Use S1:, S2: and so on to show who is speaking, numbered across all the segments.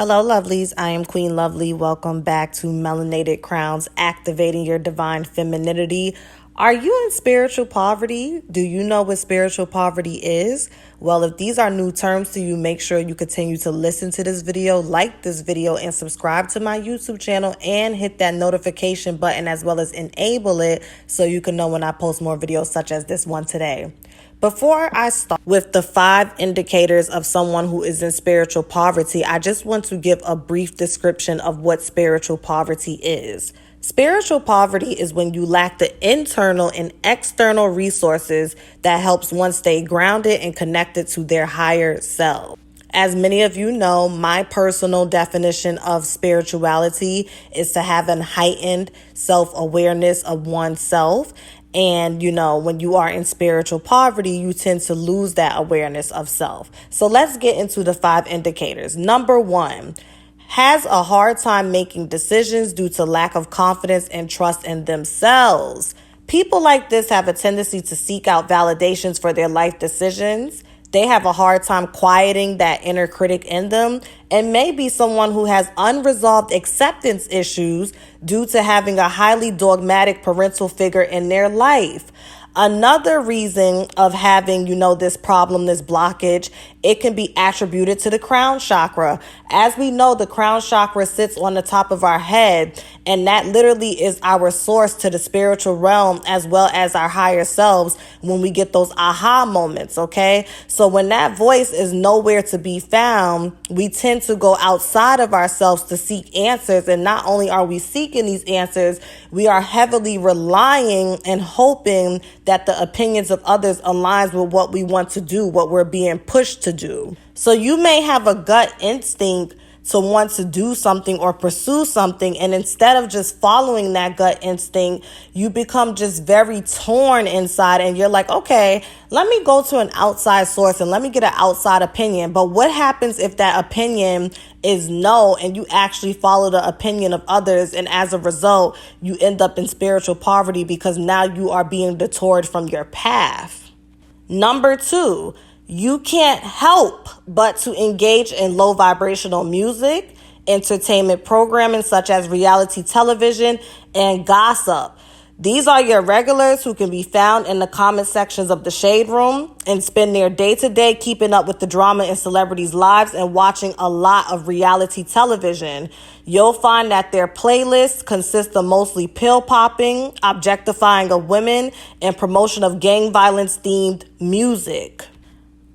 S1: Hello, lovelies. I am Queen Lovely. Welcome back to Melanated Crowns, activating your divine femininity. Are you in spiritual poverty? Do you know what spiritual poverty is? Well, if these are new terms to you, make sure you continue to listen to this video, like this video, and subscribe to my YouTube channel, and hit that notification button as well as enable it so you can know when I post more videos such as this one today. Before I start with the 5 indicators of someone who is in spiritual poverty, I just want to give a brief description of what spiritual poverty is. Spiritual poverty is when you lack the internal and external resources that helps one stay grounded and connected to their higher self. As many of you know, my personal definition of spirituality is to have an heightened self-awareness of oneself. And, when you are in spiritual poverty, you tend to lose that awareness of self. So let's get into the 5 indicators. Number 1, has a hard time making decisions due to lack of confidence and trust in themselves. People like this have a tendency to seek out validations for their life decisions. They have a hard time quieting that inner critic in them, and may be someone who has unresolved acceptance issues due to having a highly dogmatic parental figure in their life. Another reason of having, this problem, this blockage, it can be attributed to the crown chakra. As we know, the crown chakra sits on the top of our head, and that literally is our source to the spiritual realm as well as our higher selves when we get those aha moments, okay? So when that voice is nowhere to be found, we tend to go outside of ourselves to seek answers. And not only are we seeking these answers, we are heavily relying and hoping that the opinions of others aligns with what we want to do, what we're being pushed to do. So you may have a gut instinct to want to do something or pursue something, and instead of just following that gut instinct, you become just very torn inside, and you're like, okay, let me go to an outside source and let me get an outside opinion. But what happens if that opinion is no, and you actually follow the opinion of others, and as a result, you end up in spiritual poverty because now you are being detoured from your path? Number 2, you can't help but to engage in low vibrational music, entertainment programming such as reality television, and gossip. These are your regulars who can be found in the comment sections of the Shade Room and spend their day-to-day keeping up with the drama in celebrities' lives and watching a lot of reality television. You'll find that their playlists consist of mostly pill popping, objectifying of women, and promotion of gang violence-themed music.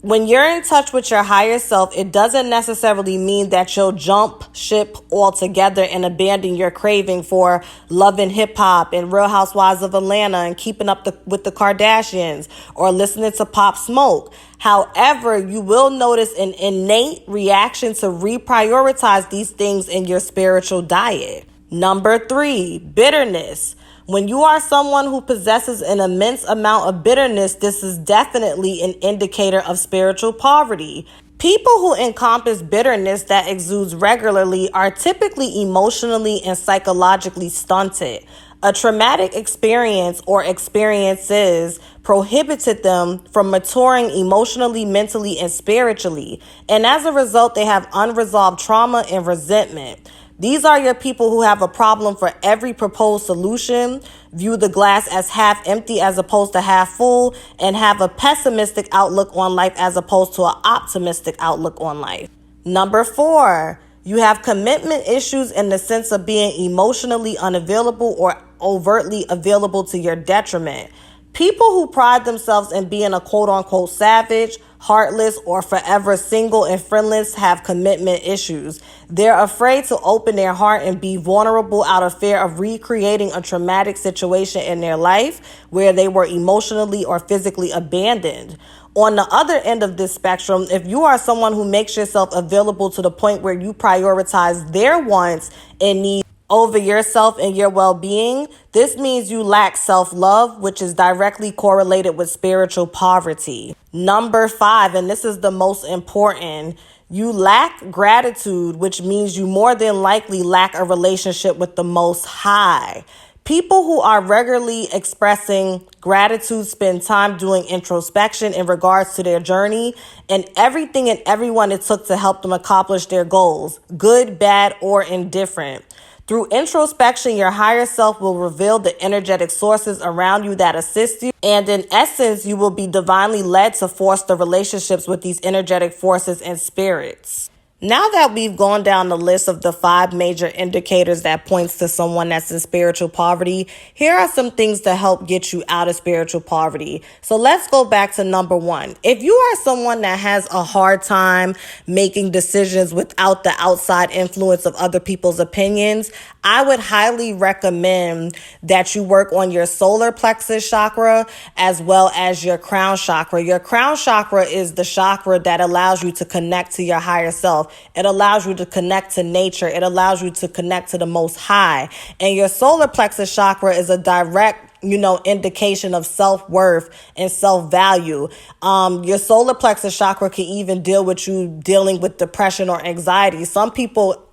S1: When you're in touch with your higher self, it doesn't necessarily mean that you'll jump ship altogether and abandon your craving for Love and Hip Hop and Real Housewives of Atlanta and keeping up with the Kardashians or listening to Pop Smoke. However, you will notice an innate reaction to reprioritize these things in your spiritual diet. Number 3, bitterness. When you are someone who possesses an immense amount of bitterness, this is definitely an indicator of spiritual poverty. People who encompass bitterness that exudes regularly are typically emotionally and psychologically stunted. A traumatic experience or experiences prohibited them from maturing emotionally, mentally, and spiritually. And as a result, they have unresolved trauma and resentment. These are your people who have a problem for every proposed solution, view the glass as half empty as opposed to half full, and have a pessimistic outlook on life as opposed to an optimistic outlook on life. Number 4, you have commitment issues in the sense of being emotionally unavailable or overtly available to your detriment. People who pride themselves in being a quote-unquote savage, heartless, or forever single and friendless have commitment issues. They're afraid to open their heart and be vulnerable out of fear of recreating a traumatic situation in their life where they were emotionally or physically abandoned. On the other end of this spectrum, if you are someone who makes yourself available to the point where you prioritize their wants and needs over yourself and your well-being, this means you lack self-love, which is directly correlated with spiritual poverty. Number 5, and this is the most important, you lack gratitude, which means you more than likely lack a relationship with the Most High. People who are regularly expressing gratitude spend time doing introspection in regards to their journey and everything and everyone it took to help them accomplish their goals, good, bad, or indifferent. Through introspection, your higher self will reveal the energetic sources around you that assist you. And in essence, you will be divinely led to foster relationships with these energetic forces and spirits. Now that we've gone down the list of the 5 major indicators that points to someone that's in spiritual poverty, here are some things to help get you out of spiritual poverty. So let's go back to number 1. If you are someone that has a hard time making decisions without the outside influence of other people's opinions, I would highly recommend that you work on your solar plexus chakra as well as your crown chakra. Your crown chakra is the chakra that allows you to connect to your higher self. It allows you to connect to nature. It allows you to connect to the Most High. And your solar plexus chakra is a direct indication of self-worth and self-value. Your solar plexus chakra can even deal with you dealing with depression or anxiety. Some people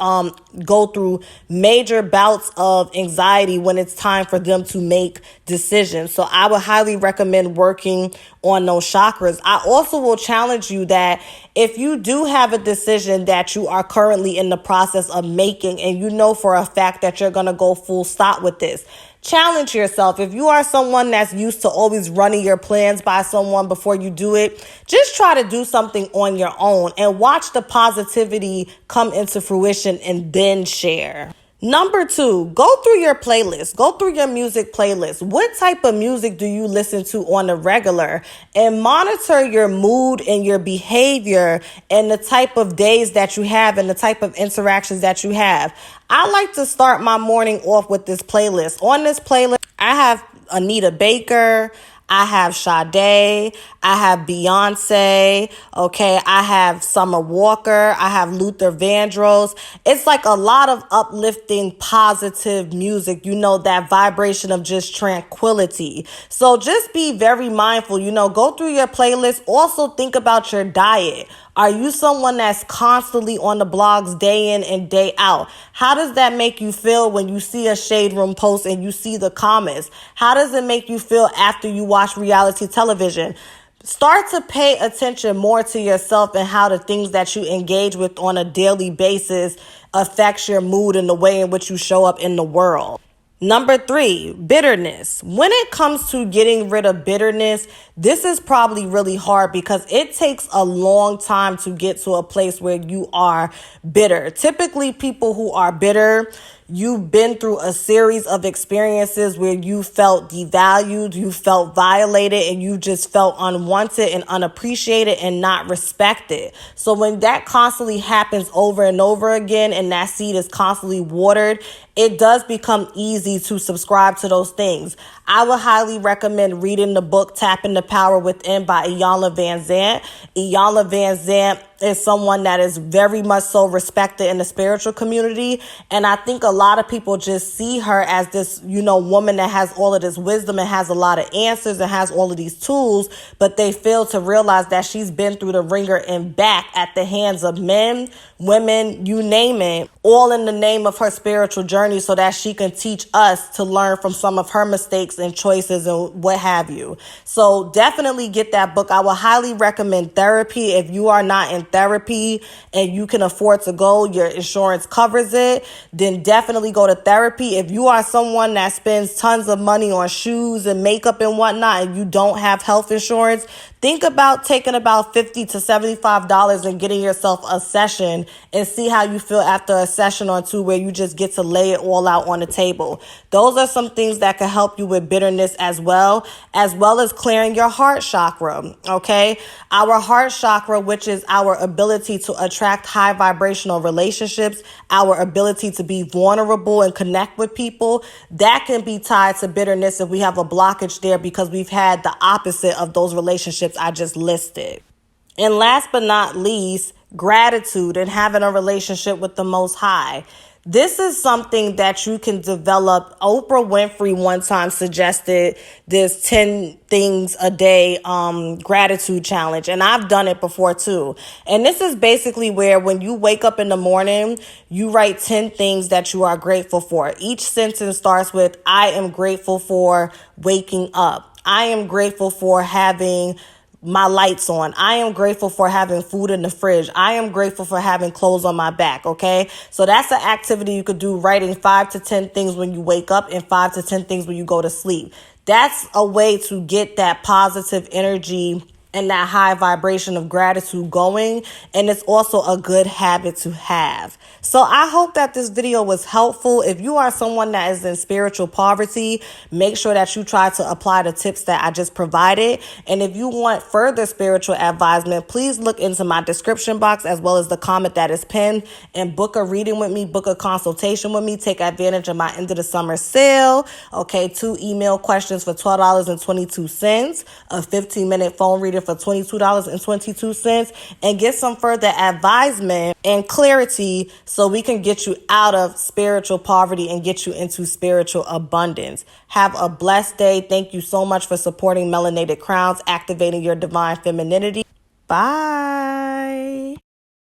S1: go through major bouts of anxiety when it's time for them to make decisions. So I would highly recommend working on those chakras. I also will challenge you that if you do have a decision that you are currently in the process of making and you know for a fact that you're going to go full stop with this, challenge yourself. If you are someone that's used to always running your plans by someone before you do it, just try to do something on your own and watch the positivity come into fruition and then share. Number 2, go through your playlist. Go through your music playlist. What type of music do you listen to on a regular? And monitor your mood and your behavior and the type of days that you have and the type of interactions that you have. I like to start my morning off with this playlist. On this playlist, I have Anita Baker, I have Sade, I have Beyonce, okay, I have Summer Walker, I have Luther Vandross. It's like a lot of uplifting, positive music, that vibration of just tranquility. So just be very mindful, go through your playlist. Also think about your diet. Are you someone that's constantly on the blogs day in and day out? How does that make you feel when you see a Shade Room post and you see the comments? How does it make you feel after you watch reality television? Start to pay attention more to yourself and how the things that you engage with on a daily basis affects your mood and the way in which you show up in the world. Number 3, bitterness. When it comes to getting rid of bitterness, this is probably really hard because it takes a long time to get to a place where you are bitter. Typically, people who are bitter, you've been through a series of experiences where you felt devalued, you felt violated, and you just felt unwanted and unappreciated and not respected. So when that constantly happens over and over again and that seed is constantly watered, it does become easy to subscribe to those things. I would highly recommend reading the book Tapping the Power Within by Iyanla Vanzant. Iyanla Vanzant is someone that is very much so respected in the spiritual community. And I think a lot of people just see her as this, woman that has all of this wisdom and has a lot of answers and has all of these tools, but they fail to realize that she's been through the ringer and back at the hands of men, women, you name it, all in the name of her spiritual journey so that she can teach us to learn from some of her mistakes and choices and what have you. So definitely get that book. I would highly recommend therapy. If you are not in therapy and you can afford to go, your insurance covers it, then definitely go to therapy. If you are someone that spends tons of money on shoes and makeup and whatnot and you don't have health insurance, think about taking about $50 to $75 and getting yourself a session and see how you feel after a session or two where you just get to lay it all out on the table. Those are some things that can help you with bitterness as well as clearing your heart chakra, okay? Our heart chakra, which is our ability to attract high vibrational relationships, our ability to be vulnerable and connect with people, that can be tied to bitterness if we have a blockage there because we've had the opposite of those relationships I just listed. And last but not least, gratitude and having a relationship with the Most High. This is something that you can develop. Oprah Winfrey one time suggested this 10 things a day gratitude challenge, and I've done it before too. And this is basically where when you wake up in the morning, you write 10 things that you are grateful for. Each sentence starts with, I am grateful for waking up. I am grateful for having my lights on. I am grateful for having food in the fridge. I am grateful for having clothes on my back. Okay. So that's an activity you could do, writing 5 to 10 things when you wake up and 5 to 10 things when you go to sleep. That's a way to get that positive energy and that high vibration of gratitude going. And it's also a good habit to have. So I hope that this video was helpful. If you are someone that is in spiritual poverty, make sure that you try to apply the tips that I just provided. And if you want further spiritual advisement, please look into my description box as well as the comment that is pinned and book a reading with me, book a consultation with me, take advantage of my end of the summer sale. Okay, 2 email questions for $12.22, a 15-minute phone reading for $22.22, and get some further advisement and clarity so we can get you out of spiritual poverty and get you into spiritual abundance. Have a blessed day. Thank you so much for supporting Melanated Crowns, activating your divine femininity. Bye.